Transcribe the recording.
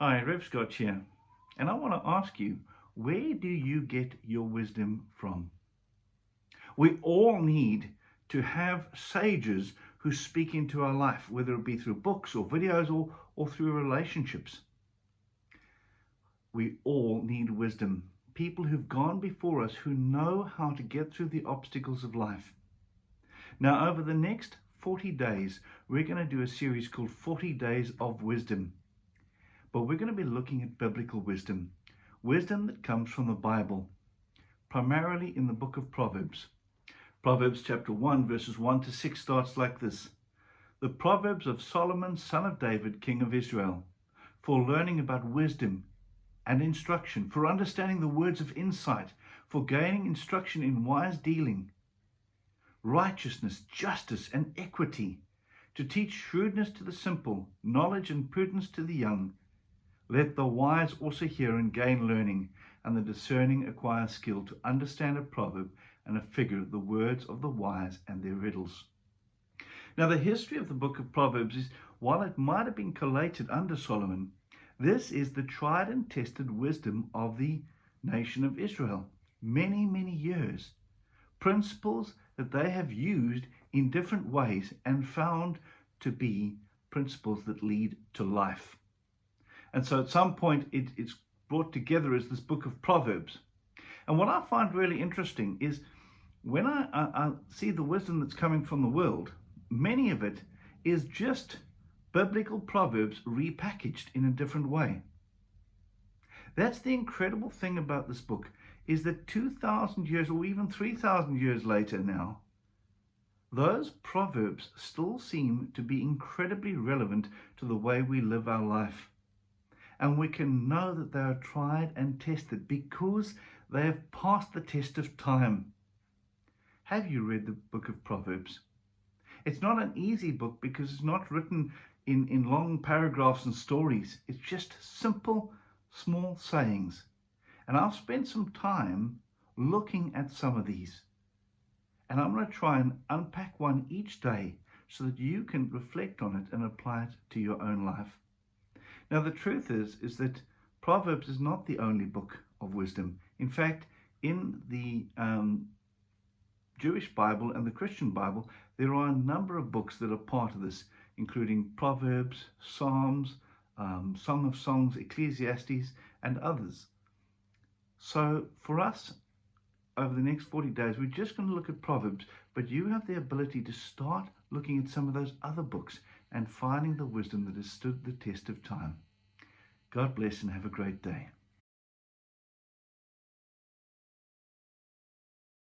Hi, Rev Scott here, and I want to ask you, where do you get your wisdom from? We all need to have sages who speak into our life, whether it be through books or videos or through relationships. We all need wisdom. People who've gone before us who know how to get through the obstacles of life. Now, over the next 40 days, we're going to do a series called 40 Days of Wisdom. But we're going to be looking at biblical wisdom, wisdom that comes from the Bible, primarily in the book of Proverbs. Proverbs chapter 1, verses 1 to 6 starts like this. The Proverbs of Solomon, son of David, king of Israel, for learning about wisdom and instruction, for understanding the words of insight, for gaining instruction in wise dealing, righteousness, justice, and equity, to teach shrewdness to the simple, knowledge and prudence to the young. Let the wise also hear and gain learning, and the discerning acquire skill to understand a proverb and a figure, the words of the wise and their riddles. Now, the history of the book of Proverbs is, while it might have been collated under Solomon, this is the tried and tested wisdom of the nation of Israel. Many, many years. Principles that they have used in different ways and found to be principles that lead to life. And so at some point it's brought together as this book of Proverbs. And what I find really interesting is when I see the wisdom that's coming from the world, many of it is just biblical proverbs repackaged in a different way. That's the incredible thing about this book, is that 2,000 years or even 3,000 years later now, those proverbs still seem to be incredibly relevant to the way we live our life. And we can know that they are tried and tested because they have passed the test of time. Have you read the book of Proverbs? It's not an easy book because it's not written in long paragraphs and stories. It's just simple, small sayings. And I've spent some time looking at some of these. And I'm going to try and unpack one each day so that you can reflect on it and apply it to your own life. Now, the truth is that Proverbs is not the only book of wisdom. In fact, in the Jewish Bible and the Christian Bible, there are a number of books that are part of this, including Proverbs, Psalms, Song of Songs, Ecclesiastes, and others. So for us, over the next 40 days, we're just going to look at Proverbs, but you have the ability to start looking at some of those other books and finding the wisdom that has stood the test of time. God bless and have a great day.